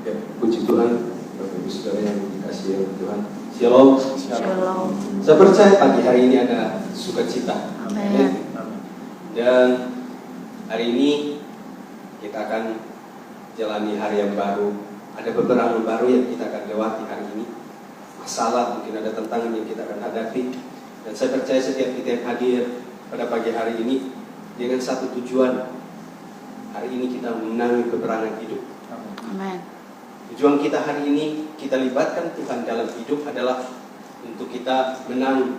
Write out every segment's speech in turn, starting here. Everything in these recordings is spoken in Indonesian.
Ya, puji Tuhan, Bapak Ibu Saudara yang dikasihi oleh Tuhan. Shalom. Shalom. Saya percaya pagi hari ini ada sukacita. Amin. Dan hari ini kita akan jalani hari yang baru. Ada beberapa baru yang kita akan lewati hari ini. Masalah, mungkin ada tantangan yang kita akan hadapi. Dan saya percaya setiap kita yang hadir pada pagi hari ini dengan satu tujuan. Hari ini kita menangi peperangan hidup. Amin. Tujuan kita hari ini, kita libatkan Tuhan dalam hidup adalah untuk kita menang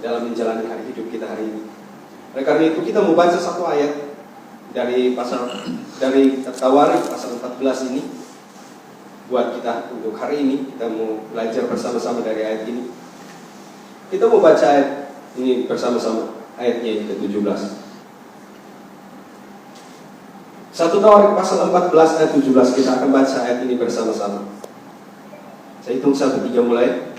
dalam menjalani hari hidup kita hari ini. Oleh karena itu kita mau baca satu ayat dari Tawarikh pasal 14 ini buat kita untuk hari ini. Kita mau belajar bersama-sama dari ayat ini. Kita mau baca ayat ini bersama-sama, ayatnya yang ke-17. 1 Tawarikh pasal 14 ayat 17. Kita akan baca ayat ini bersama-sama. Saya hitung 1, 3 mulai.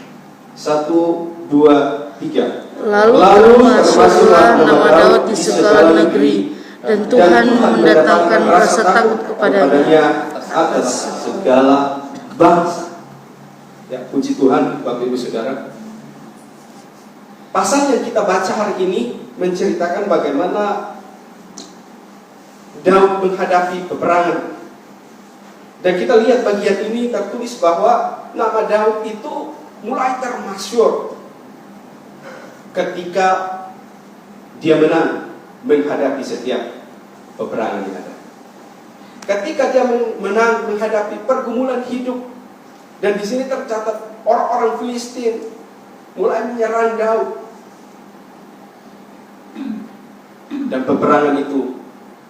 1, 2, 3. Lalu termasuklah nama Daud di segala negeri, dan Tuhan mendatangkan rasa takut kepadanya atas segala bangsa. Ya, puji Tuhan, Bapak Ibu Saudara. Pasal yang kita baca hari ini menceritakan bagaimana Daud menghadapi peperangan. Dan kita lihat bagian ini tertulis bahwa nama Daud itu mulai termasyhur ketika dia menang menghadapi setiap peperangan yang ada. Ketika dia menang menghadapi pergumulan hidup, dan di sini tercatat orang-orang Filistin mulai menyerang Daud. Dan peperangan itu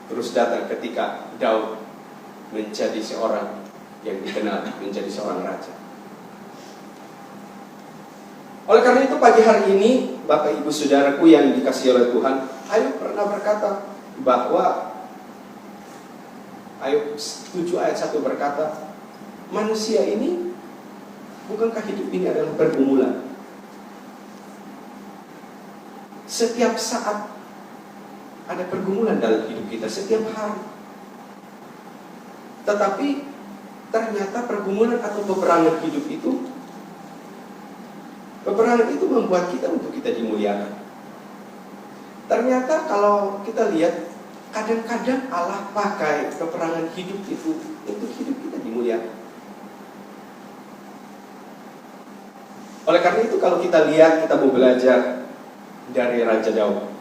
terus datang ketika Daud menjadi seorang yang dikenal menjadi seorang raja. Oleh karena itu pagi hari ini Bapak Ibu Saudaraku yang dikasihi oleh Tuhan, Ayub pernah berkata bahwa Ayub 7 ayat 1 berkata, manusia ini, bukankah hidup ini adalah pergumulan? Setiap saat ada pergumulan dalam hidup kita, setiap hari. Tetapi ternyata pergumulan atau peperangan hidup itu, peperangan itu membuat kita untuk kita dimuliakan. Ternyata kalau kita lihat, kadang-kadang Allah pakai peperangan hidup itu untuk hidup kita dimuliakan. Oleh karena itu kalau kita lihat, kita mau belajar dari Raja Daud.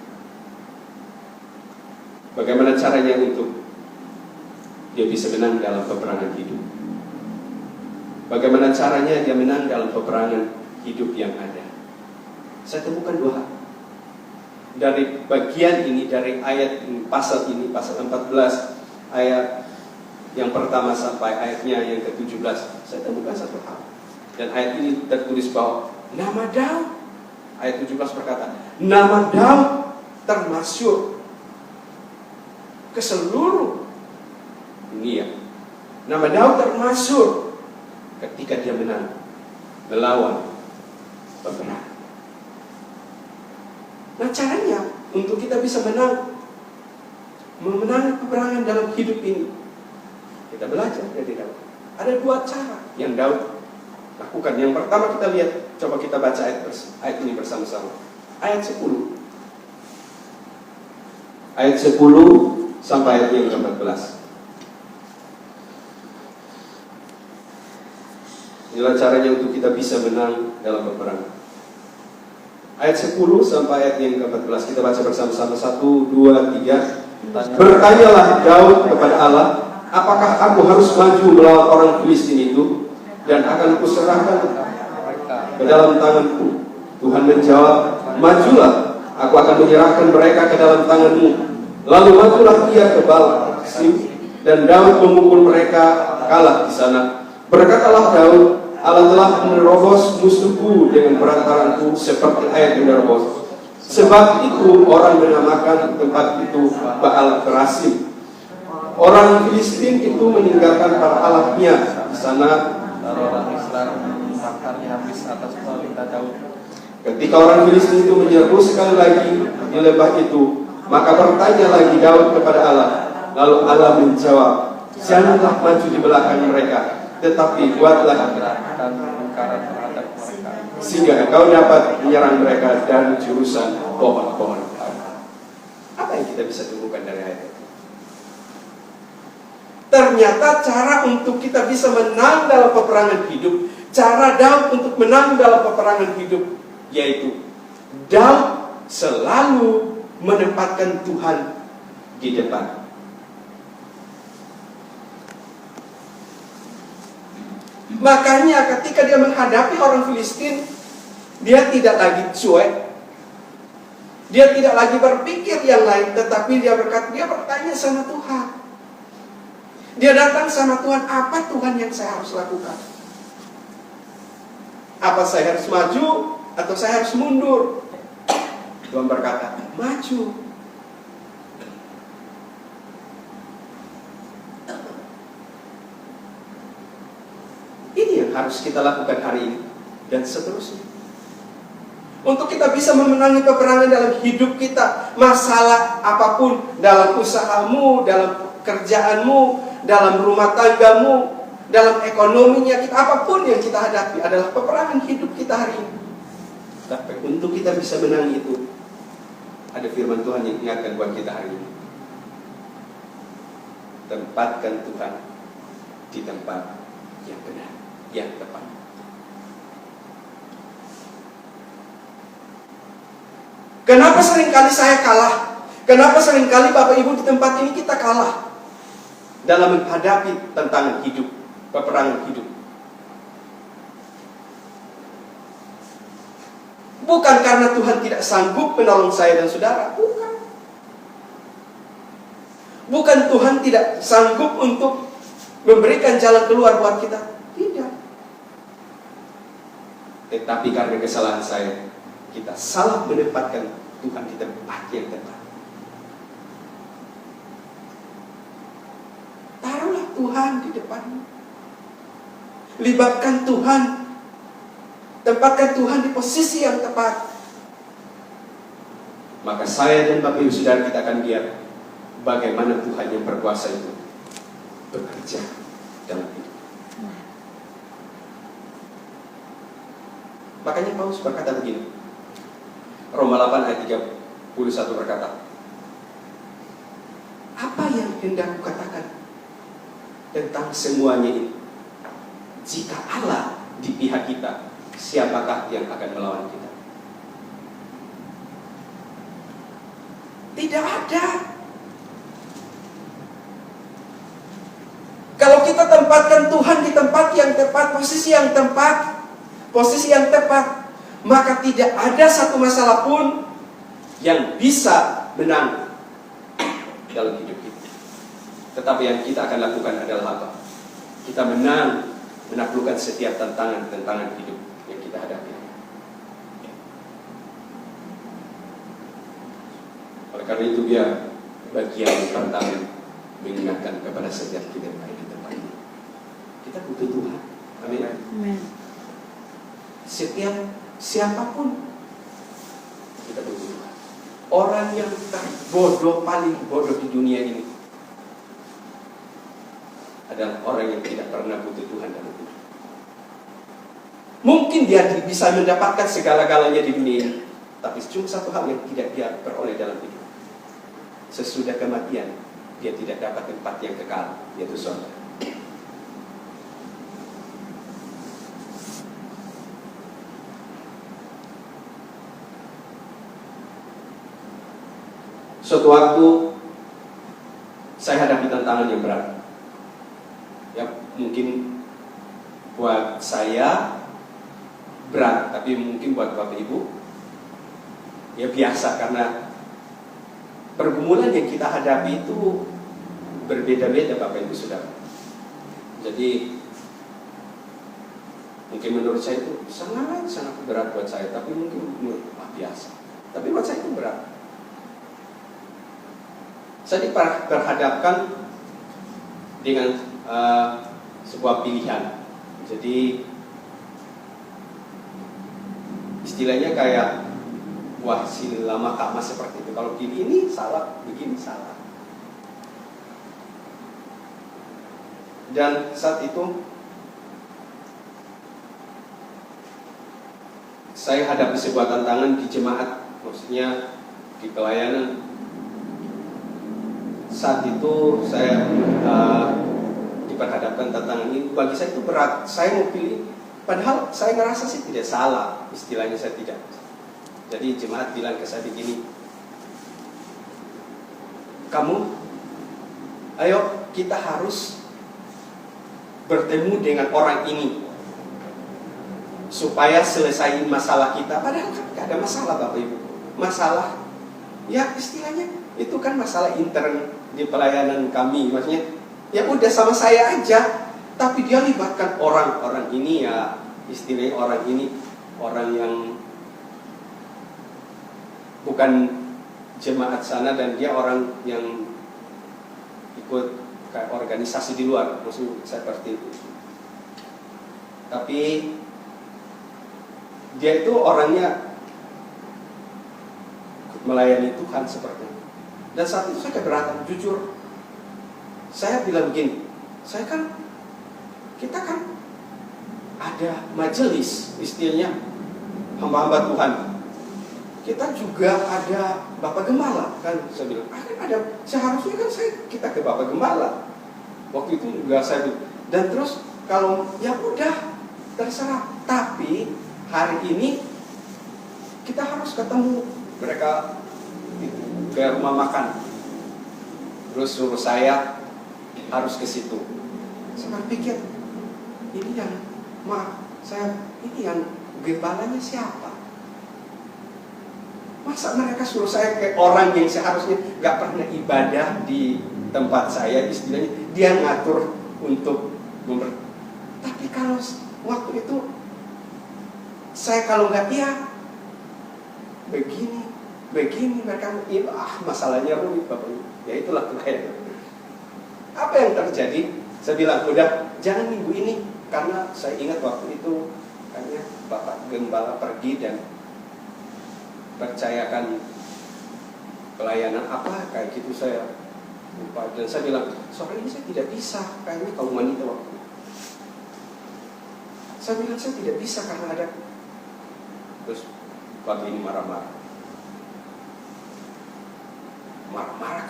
Bagaimana caranya untuk dia bisa menang dalam peperangan hidup? Bagaimana caranya dia menang dalam peperangan hidup yang ada? Saya temukan 2 hal. Dari bagian ini, dari ayat ini, pasal 14 ayat yang pertama sampai ayatnya yang ke-17, saya temukan satu hal. Dan ayat ini tertulis bahwa nama Daud, ayat 17 berkata, nama Daud termasyhur ke seluruh dunia. Nama Daud termasyhur ketika dia menang melawan peperangan. Nah, caranya untuk kita bisa memenangi peperangan dalam hidup ini, kita belajar dari Daud. Ada 2 cara yang Daud lakukan. Yang pertama kita lihat, coba kita baca ayat ini bersama-sama. Ayat 10. Ayat 10 sampai ayat yang ke-14. Inilah caranya untuk kita bisa menang dalam peperangan. Ayat 10 sampai ayat yang ke-14. Kita baca bersama-sama. 1, 2, 3. Bertanyalah Daud kepada Allah, apakah aku harus maju melawan orang Filistin itu, dan akan kuserahkan ke dalam tanganku? Tuhan menjawab, majulah, aku akan menyerahkan mereka ke dalam tanganmu. Lalu majulah ia ke Baal-Sim, dan Daud memukul mereka kalah di sana. Berkatalah Daud, Allah telah menerobos musuhku dengan perantaranku seperti air menerobos. Sebab itu orang menamakan tempat itu Baal-Perasim. Orang Filistin itu meninggalkan para allahnya di sana. Orang Islam makannya habis atas perintah Daud. Ketika orang Filistin itu menyerbu sekali lagi di lembah itu, Maka bertanya lagi Daud kepada Allah. Lalu Allah menjawab, janganlah maju di belakang mereka, tetapi buatlah dan lingkaran terhadap mereka. sehingga engkau dapat menyerang mereka dari jurusan pohon-pohon. Apa yang kita bisa temukan dari ayat itu? Ternyata cara untuk kita bisa menang dalam peperangan hidup, cara Daud untuk menang dalam peperangan hidup, yaitu Daud selalu menempatkan Tuhan di depan. Makanya ketika dia menghadapi orang Filistin, dia tidak lagi cuek, dia tidak lagi berpikir yang lain, tetapi dia bertanya sama Tuhan. Dia datang sama Tuhan, apa Tuhan yang saya harus lakukan? Apa saya harus maju atau saya harus mundur? Tuhan berkata, maju. Ini yang harus kita lakukan hari ini dan seterusnya. Untuk kita bisa memenangi peperangan dalam hidup kita, masalah apapun, dalam usahamu, dalam kerjaanmu, dalam rumah tanggamu, dalam ekonominya kita, apapun yang kita hadapi adalah peperangan hidup kita hari ini. Tapi untuk kita bisa menang itu, ada firman Tuhan yang ingatkan buat kita hari ini. Tempatkan Tuhan di tempat yang benar, yang tepat. Kenapa seringkali saya kalah? Kenapa seringkali Bapak Ibu di tempat ini kita kalah dalam menghadapi tantangan hidup, peperangan hidup? Bukan karena Tuhan tidak sanggup menolong saya dan saudara, bukan. Bukan Tuhan tidak sanggup untuk memberikan jalan keluar buat kita, tidak. Tetapi karena kesalahan saya, kita salah menempatkan Tuhan di tempat yang tepat. Taruhlah Tuhan di depanmu. Libatkan Tuhan. Tempatkan Tuhan di posisi yang tepat. Maka saya dan Bapak Ibu Saudara kita akan lihat bagaimana Tuhan yang berkuasa itu bekerja dalam hidup. Makanya Paulus berkata begini, Roma 8 ayat 31 berkata, apa yang hendak kukatakan tentang semuanya ini? Jika Allah di pihak kita, siapakah yang akan melawan kita? Tidak ada. Kalau kita tempatkan Tuhan di tempat yang tepat, posisi yang tepat, maka tidak ada satu masalah pun yang bisa menang dalam hidup kita. Tetapi yang kita akan lakukan adalah apa? Kita menaklukkan setiap tantangan hidup yang kita hadapi. Oleh karena itu dia bagian yang pertama mengingatkan kepada setiap kita yang ada di tempat ini. Kita butuh Tuhan. Amin. Amin. Siapapun kita butuh Tuhan. Orang yang terbodoh, paling bodoh di dunia ini adalah orang yang tidak pernah butuh Tuhan dalam hidup. Mungkin dia bisa mendapatkan segala-galanya di dunia ini, tapi cuma satu hal yang tidak dia peroleh dalam hidup. Sesudah kematian, dia tidak dapat tempat yang kekal, yaitu surga. Suatu waktu saya hadapi tantangan yang berat. Ya mungkin buat saya berat, tapi mungkin buat Bapak Ibu ya biasa, karena pergumulan yang kita hadapi itu berbeda-beda Bapak Ibu Saudara. Jadi mungkin menurut saya itu sangat berat buat saya, tapi mungkin biasa. Tapi buat saya itu berat. Saya diperhadapkan dengan sebuah pilihan. Jadi istilahnya kayak wah sini lama kama seperti itu. Kalau gini ini salah, begini salah. Dan saat itu saya hadapi sebuah tantangan di jemaat, maksudnya di pelayanan. Saat itu saya diperhadapkan tantangan ini. Bagi saya itu berat. Saya mau pilih, padahal saya ngerasa sih tidak salah, istilahnya saya tidak. Jadi jemaat bilang ke saya begini, kamu, ayo kita harus bertemu dengan orang ini supaya selesaiin masalah kita. Padahal kan gak ada masalah Bapak Ibu. Masalah, ya istilahnya itu kan masalah intern di pelayanan kami. Maksudnya, ya udah sama saya aja. Tapi dia libatkan orang ini ya, istilahnya orang ini orang yang bukan jemaat sana, dan dia orang yang ikut kayak organisasi di luar, maksud seperti itu. Tapi dia itu orangnya melayani Tuhan seperti itu. Dan saat itu saya keberatan, jujur. Saya bilang begini, kita kan ada majelis, istilahnya hamba-hamba Tuhan. Kita juga ada Bapak Gembala, kan saya bilang, ada, seharusnya kan kita ke Bapak Gembala. Waktu itu juga saya bilang, dan terus kalau ya udah terserah, tapi hari ini kita harus ketemu mereka ke rumah makan. Terus suruh saya harus ke situ. Saya pikir ini yang ini yang gembalanya siapa? Masa mereka suruh saya ke orang yang seharusnya gak pernah ibadah di tempat saya, istilahnya dia ngatur untuk tapi kalau waktu itu saya kalau nggak begini mereka masalahnya rumit Bapak. Ya itulah kayak apa yang terjadi. Saya bilang udah jangan minggu ini, karena saya ingat waktu itu kayaknya Bapak Gembala pergi dan percayakan pelayanan apa kayak gitu, saya lupa. Dan saya bilang sore ini saya tidak bisa, kayaknya kaum wanita waktu itu. Saya bilang saya tidak bisa karena ada. Terus pagi ini marah-marah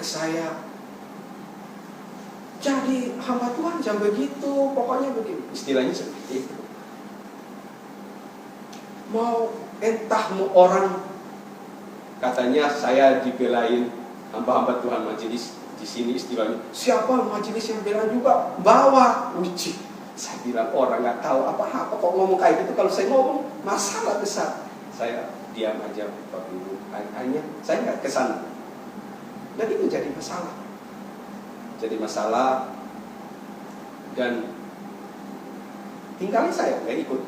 ke saya. Jadi hamba Tuhan jangan begitu, pokoknya begitu. Istilahnya seperti itu. Mau orang, katanya saya dibelain hamba-hamba Tuhan majelis di sini, istilahnya siapa majelis yang bela juga bawa uji. Saya bilang orang nggak tahu apa-apa kok ngomong kayak gitu. Kalau saya ngomong masalah besar, saya diam aja Bapak Ibu. Hanya saya nggak kesana. Dan itu jadi masalah. Dan tinggalnya saya nggak ikut.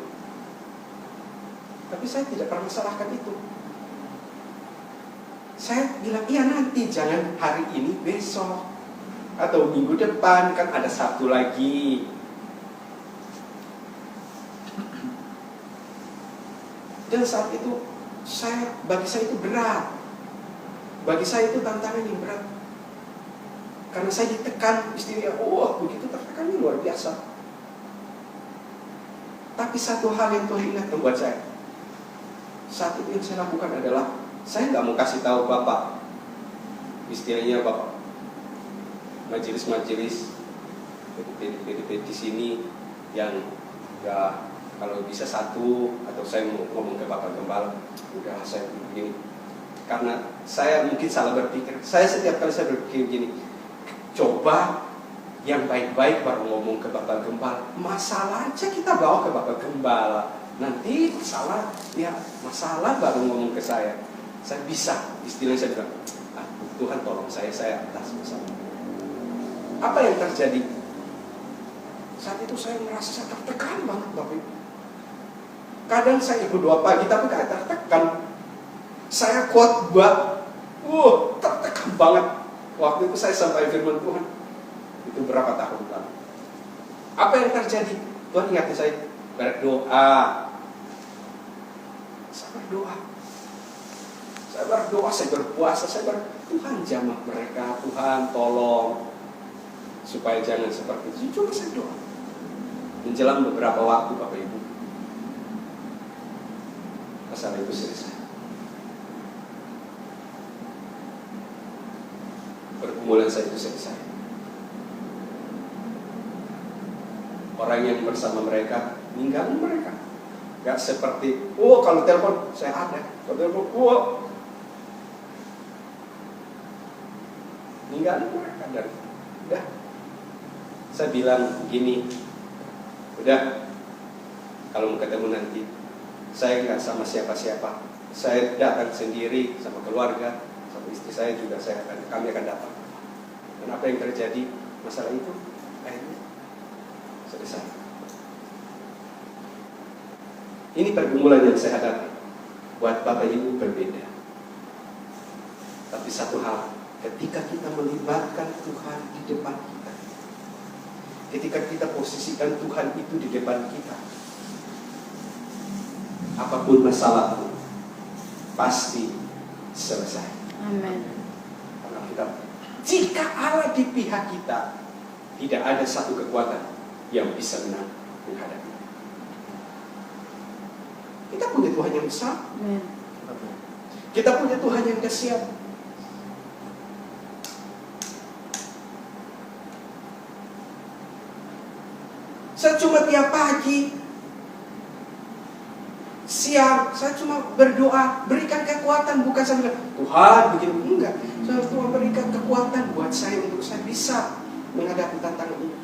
Tapi saya tidak permasalahkan itu. Saya bilang iya nanti, jangan hari ini, besok atau minggu depan, kan ada Sabtu lagi. Dan saat itu bagi saya itu berat. Bagi saya itu tantangan yang berat. Karena saya ditekan, istilahnya, begitu tertekannya luar biasa. Tapi satu hal yang Tuhan ingat membuat saya. Saat itu yang saya lakukan adalah, saya nggak mau kasih tahu Bapak, istilahnya Bapak majelis-majelis PDP di sini yang ya kalau bisa satu, atau saya mau ngomong ke Bapak Gembala, udah saya begini. Karena saya mungkin salah berpikir. Saya setiap kali saya berpikir gini, coba yang baik-baik baru ngomong ke Bapak Gembala. Masalah aja kita bawa ke Bapak Gembala. Nanti masalah baru ngomong ke saya. Saya bisa, istilahnya saya bilang, Tuhan tolong saya atas masalah. Apa yang terjadi? Saat itu saya merasa saya tertekan banget Bapak Ibu. Kadang saya ikut doa pagi tapi gak tertekan. Saya khotbah, tertekan banget. Waktu itu saya sampai firman Tuhan. Itu berapa tahun lalu. Apa yang terjadi? Tuhan ingatkan saya, berdoa. Saya berdoa. Saya berdoa, saya berpuasa, Tuhan jamah mereka, Tuhan tolong supaya jangan seperti itu. Cuma saya doa. Menjelang beberapa waktu Bapak Ibu, masalah itu selesai. Pergumulan saya itu selesai. Orang yang bersama mereka, ninggalin mereka. Gak seperti, kalau telepon saya ada, kalau telepon, ninggalin mereka. Dan udah, saya bilang gini, udah, kalau mau ketemu nanti, saya nggak sama siapa-siapa, saya datang sendiri sama keluarga, sama istri saya juga, kami akan datang. Dan apa yang terjadi, masalah itu akhirnya selesai. Ini pergumulan yang saya hadapi. Buat Bapak Ibu berbeda. Tapi satu hal, ketika kita melibatkan Tuhan di depan kita, ketika kita posisikan Tuhan itu di depan kita, apapun masalahmu pasti selesai. Amin. Karena kita, jika Allah di pihak kita, tidak ada satu kekuatan yang bisa menghadapi. Kita punya Tuhan yang besar. Amin. Kita punya Tuhan yang dahsyat. Saya cuma tiap pagi, siang, saya cuma berdoa, berikan kekuatan, bukan saya bilang, Tuhan begini, enggak. Saya cuma berikan kekuatan buat saya untuk saya bisa menghadapi tantangan ini.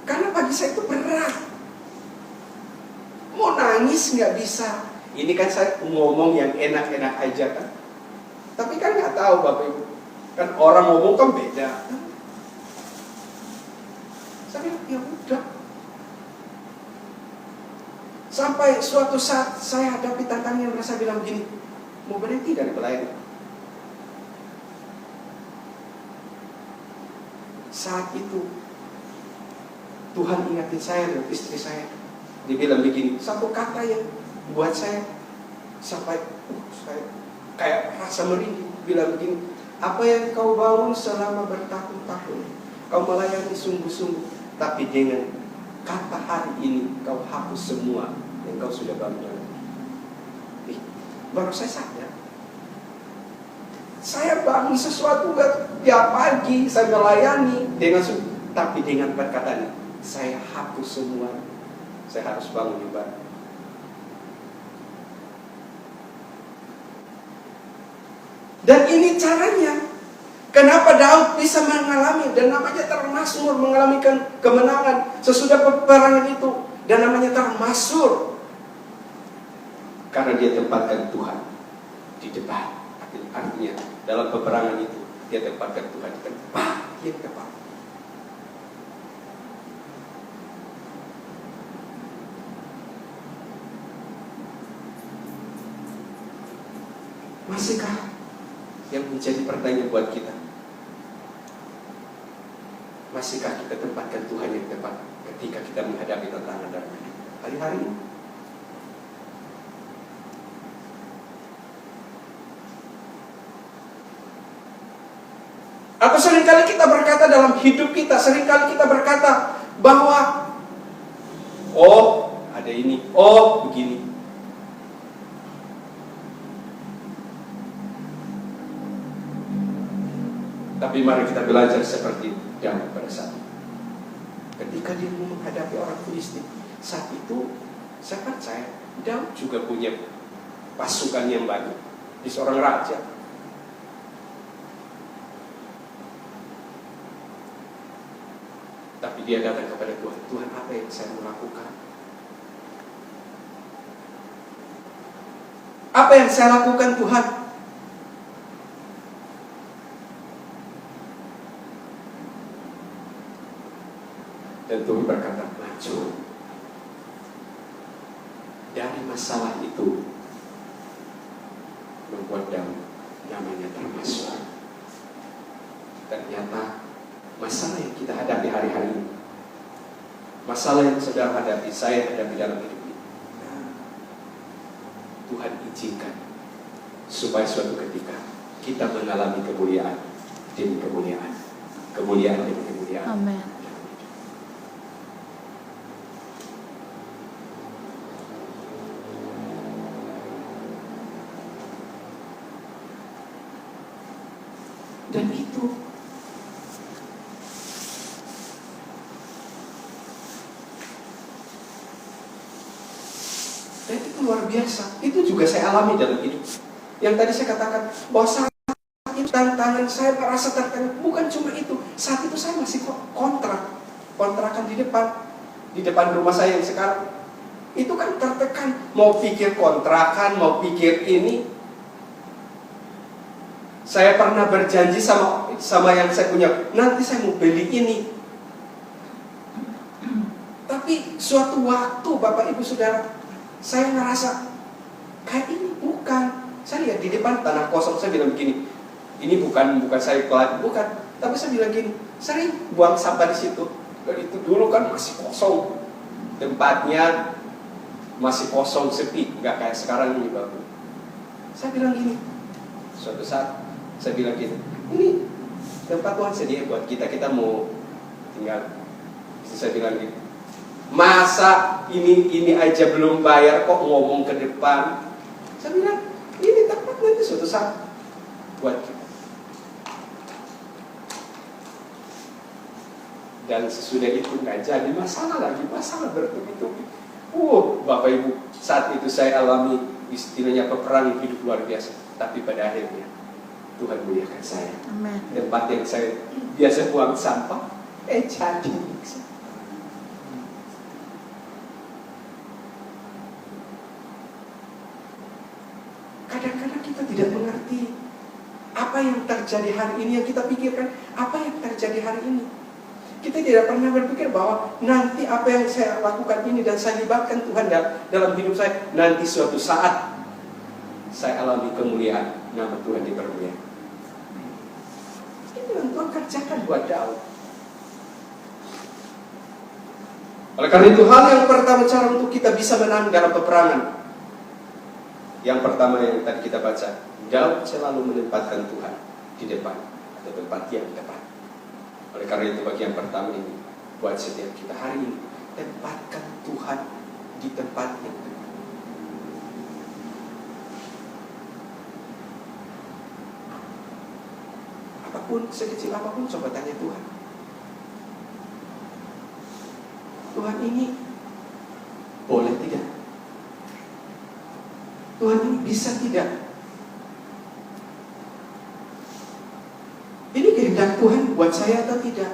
Karena bagi saya itu berat. Mau nangis nggak bisa. Ini kan saya ngomong yang enak-enak aja kan. Tapi kan nggak tahu Bapak Ibu. Kan orang ngomong kan beda. Saya bilang, ya udah. Sampai suatu saat saya hadapi tantangan yang merasa bilang begini, mau berhenti dari pelayanan. Saat itu Tuhan ingatin saya dan istri saya. Dia bilang begini, satu kata yang buat saya sampai saya kayak rasa merinding. Bilang begini, apa yang kau bangun selama bertahun-tahun, kau melayani sungguh-sungguh, tapi dengan kata hari ini kau hapus semua yang kau sudah bangun. Baru saya sadar, saya bangun sesuatu tiap pagi, saya melayani dengan sungguh, tapi dengan perkataan saya hapus semua. Saya harus bangun ibadah. Dan ini caranya. Kenapa Daud bisa mengalami, dan namanya termasur, mengalami kemenangan sesudah peperangan itu, dan namanya termasur karena dia tempatkan Tuhan di depan. Artinya dalam peperangan itu dia tempatkan Tuhan di tempat yang tepat. Masihkah yang menjadi pertanyaan buat kita? Masihkah kita tempatkan Tuhan yang tepat ketika kita menghadapi tantangan dalam hidup hari-hari ini? Atau seringkali kita berkata dalam hidup kita, seringkali kita berkata bahwa ada ini, begini. Tapi mari kita belajar seperti Daud pada saat itu. Ketika dia menghadapi orang Filistin, saat itu saya percaya Daud juga punya pasukan yang banyak. Dia seorang raja. Tapi dia datang kepada Tuhan. Tuhan, apa yang saya mau lakukan? Apa yang saya lakukan Tuhan? Dan Tuhan berkata, maju. Dari masalah itu membuat Daud namanya termasuk. Ternyata masalah yang kita hadapi hari-hari ini, masalah yang saudara hadapi, saya hadapi dalam hidup ini, Tuhan izinkan supaya suatu ketika kita mengalami kemuliaan demi kemuliaan, kemuliaan demi kemuliaan. Amin. Dan itu luar biasa. Itu juga saya alami dalam hidup. Yang tadi saya katakan bahwa saat itu tantangan saya merasa tertekan, bukan cuma itu. Saat itu saya masih kontrakan di depan rumah saya yang sekarang. Itu kan tertekan, mau pikir kontrakan, mau pikir ini. Saya pernah berjanji sama yang saya punya, nanti saya mau beli ini. Tapi suatu waktu Bapak Ibu Saudara, saya ngerasa kayak ini bukan. Saya lihat di depan tanah kosong, saya bilang begini, ini bukan saya pelan, bukan. Tapi saya bilang gini, sering buang sampah di situ. Dan itu dulu kan masih kosong, tempatnya masih kosong, sepi, nggak kayak sekarang ini Bapak. Saya bilang gini, suatu saat saya bilang gini, ini tempat Tuhan sedia buat kita mau tinggal. Saya bilang gini, masa ini aja belum bayar kok ngomong ke depan. Saya bilang, ini tempat nanti suatu saat buat kita. Dan sesudah itu nggak jadi masalah lagi, masalah bertubi-tubi. Bapak Ibu, saat itu saya alami istilahnya peperangan hidup luar biasa. Tapi pada akhirnya Tuhan muliakan saya. Amin. Tempat yang saya biasa buang sampah, jadi. Kadang-kadang kita tidak mengerti apa yang terjadi hari ini, yang kita pikirkan apa yang terjadi hari ini. Kita tidak pernah berpikir bahwa nanti apa yang saya lakukan ini dan saya libatkan Tuhan dalam hidup saya, nanti suatu saat saya alami kemuliaan, nama Tuhan dipermuliakan. Ini yang Tuhan kerjakan buat Daud. Oleh karena itu, hal yang pertama cara untuk kita bisa menang dalam peperangan, yang pertama yang tadi kita baca, Daud selalu menempatkan Tuhan di depan atau tempat yang tepat. Oleh karena itu, bagi yang pertama ini, buat setiap kita hari ini, tempatkan Tuhan di tempat yang tepat. Apapun, sekecil apapun, coba tanya Tuhan. Tuhan ini boleh tidak? Tuhan ini bisa tidak? Ini kehendak Tuhan buat saya atau tidak?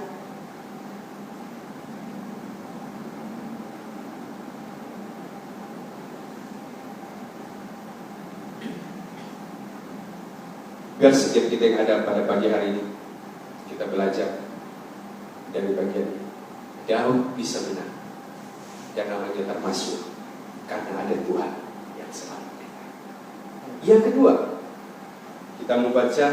Biar setiap kita yang ada pada pagi hari ini, kita belajar dari bagian ini. Daud bisa menang, dan namanya termasuk karena ada Tuhan yang selalu menang. Yang kedua, kita membaca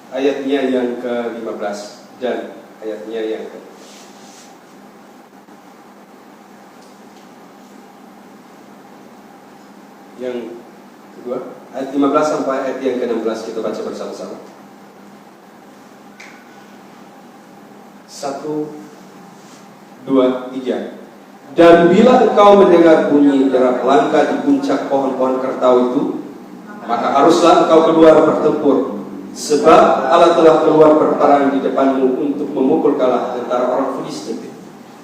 ayatnya yang ke-15 dan ayatnya yang ke yang kedua, ayat 15 sampai ayat yang ke-16 kita baca bersama-sama. 1, 2, 3. Dan bila engkau mendengar bunyi derap langkah di puncak pohon-pohon kertau itu, maka haruslah engkau keluar bertempur, sebab Allah telah keluar berperang di depanmu untuk memukul kalah tentara orang Filistin.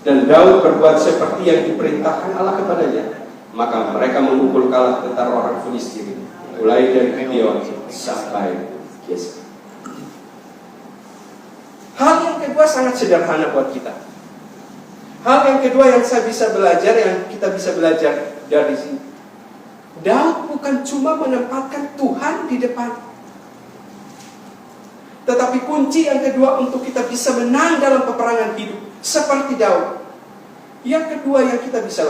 Dan Daud berbuat seperti yang diperintahkan Allah kepadanya, maka mereka memukul kalah tentara orang Filistin, mulai dari Gibeon sampai Gesur. Hal yang kedua sangat sederhana buat kita. Hal yang kedua yang saya bisa belajar, yang kita bisa belajar dari sini, Daud bukan cuma menempatkan Tuhan di depan, tetapi kunci yang kedua untuk kita bisa menang dalam peperangan hidup seperti Daud. Yang kedua yang kita bisa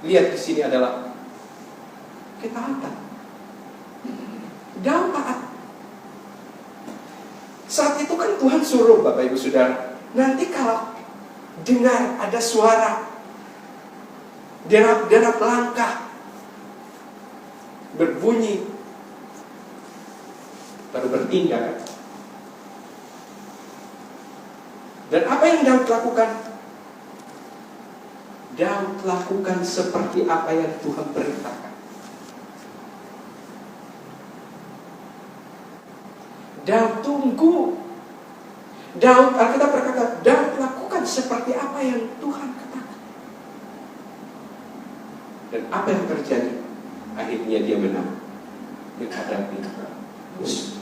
lihat di sini adalah ketaatan. Daud taat. Saat itu kan Tuhan suruh Bapak Ibu Saudara, nanti kalau dengar ada suara derap-derap langkah berbunyi baru bertindak. Dan apa yang Daud lakukan? Daud lakukan seperti apa yang Tuhan perintahkan. Daud tunggu. Daud, Alkitab berkata, Daud lakukan seperti apa yang Tuhan katakan. Dan apa yang terjadi? Akhirnya dia menang menghadapi musuh.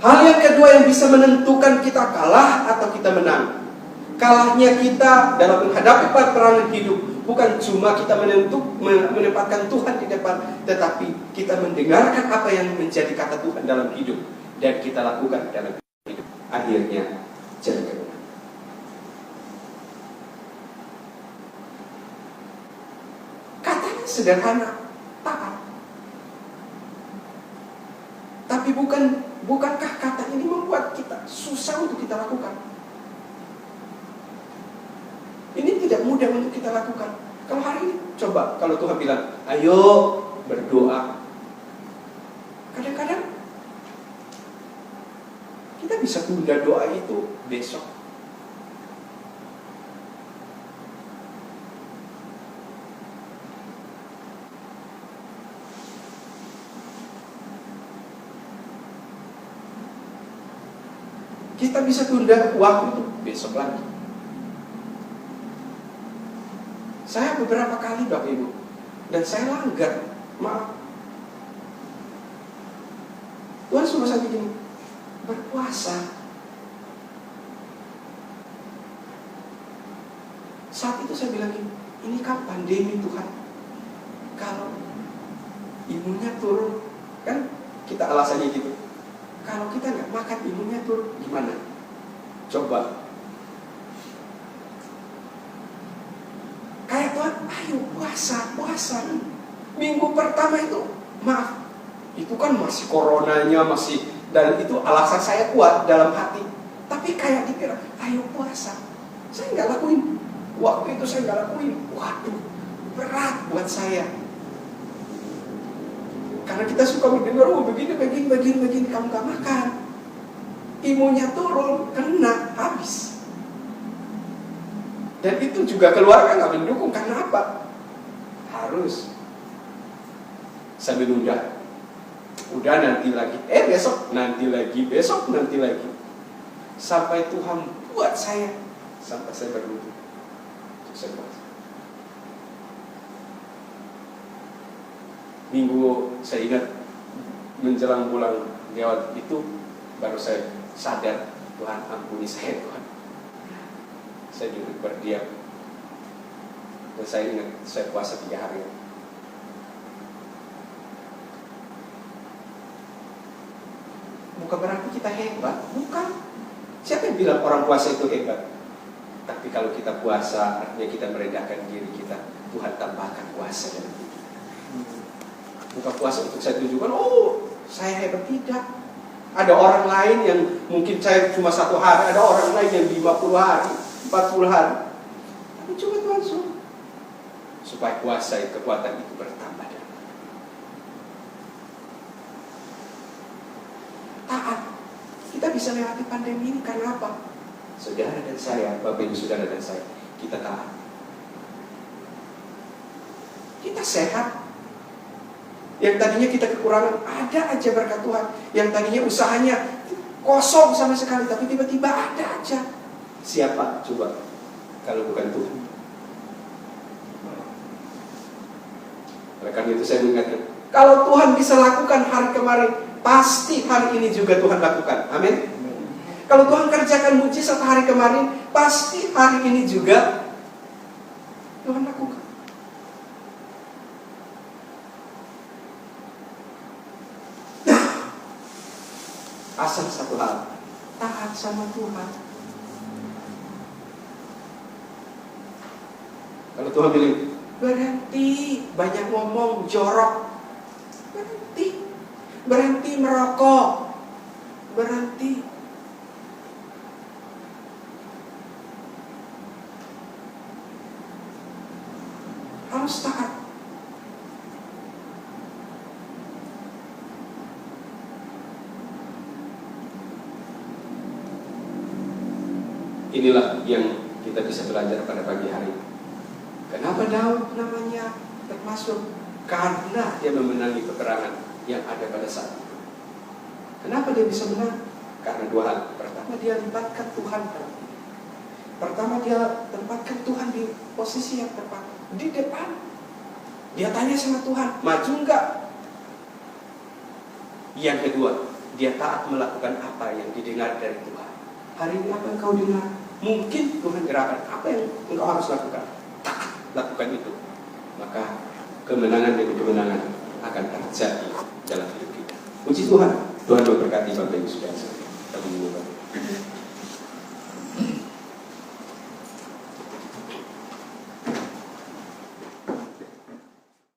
Hal yang kedua yang bisa menentukan kita kalah atau kita menang. Kalahnya kita dalam menghadapi peperangan hidup bukan cuma kita menempatkan Tuhan di depan, tetapi kita mendengarkan apa yang menjadi kata Tuhan dalam hidup dan kita lakukan dalam hidup. Akhirnya jadi kemenangan. Katanya sederhana, taat. Tapi bukankah kata ini membuat kita susah untuk kita lakukan? Ini tidak mudah untuk kita lakukan. Kalau hari ini, coba kalau Tuhan bilang, ayo berdoa. Kadang-kadang kita bisa tunda doa itu besok. Kita bisa tunda waktu itu besok lagi. Saya beberapa kali Bapak Ibu, dan saya langgar, maaf. Tuhan suruh saya begini, berpuasa. Saat itu saya bilang ini kan pandemi Tuhan. Kalau imunnya turun, kan kita alasannya gitu. Kalau kita nggak makan imunnya turun, gimana? Coba. Kayak Tuhan, ayo puasa. Minggu pertama itu, maaf, itu kan masih coronanya, dan itu alasan saya kuat dalam hati. Tapi kayak dikira, ayo puasa. Saya nggak lakuin. Waktu itu saya nggak lakuin. Waduh, berat buat saya. Karena kita suka mendengar, begini, kamu nggak makan. Imunnya turun, kena, habis. Dan itu juga keluarga nggak mendukung. Karena apa? Harus sambil nunda. Udah nanti lagi. Besok nanti lagi. Besok nanti lagi. Sampai Tuhan buat saya. Sampai saya berlutut. Saya buat. Minggu saya ingat menjelang bulan Lewat itu baru saya sadar, Tuhan ampuni saya Tuhan. Saya duduk berdiam. Dan saya ingat saya puasa 3 hari. Bukan berarti kita hebat, bukan. Siapa yang bilang orang puasa itu hebat? Tapi kalau kita puasa, artinya kita merendahkan diri kita. Tuhan tambahkan puasa dalam hidup. Bukan puasa untuk saya tunjukkan, saya hebat, tidak. Ada orang lain yang mungkin saya cuma 1 hari, ada orang lain yang 50 hari, 40 hari. Tapi cuma Tuhan suruh supaya kuasa kekuatan itu bertambah. Taat. Kita bisa lewati pandemi ini karena apa? Saudara dan saya, Bapak Ibu saudara dan saya, kita taat. Kita sehat. Yang tadinya kita kekurangan, ada aja berkat Tuhan. Yang tadinya usahanya kosong sama sekali, tapi tiba-tiba ada aja. Siapa? Coba. Kalau bukan Tuhan. Oleh karena itu saya mengingatkan, kalau Tuhan bisa lakukan hari kemarin, pasti hari ini juga Tuhan lakukan. Amin. Kalau Tuhan kerjakan mujizat hari kemarin, pasti hari ini juga Tuhan lakukan. Asal satu hal, taat sama Tuhan. Kalau Tuhan bilang, berhenti banyak ngomong, jorok. Berhenti merokok. Berhenti. Harus taat. Inilah yang kita bisa belajar pada pagi hari. Kenapa Daud namanya termasuk? Karena dia memenangi peperangan yang ada pada saat itu. Kenapa dia bisa menang? Karena dua hal. Pertama, dia libatkan Tuhan. Pertama, dia tempatkan Tuhan di posisi yang tepat, di depan. Dia tanya sama Tuhan, maju enggak? Yang kedua, dia taat melakukan apa yang didengar dari Tuhan. Hari ini apa yang kau dengar? Mungkin Tuhan gerakan apa yang engkau harus lakukan. Taat lakukan itu. Maka kemenangan demi kemenangan akan terjadi dalam hidup kita. Puji Tuhan. Tuhan memberkati Bapak Ibu Saudara. Kami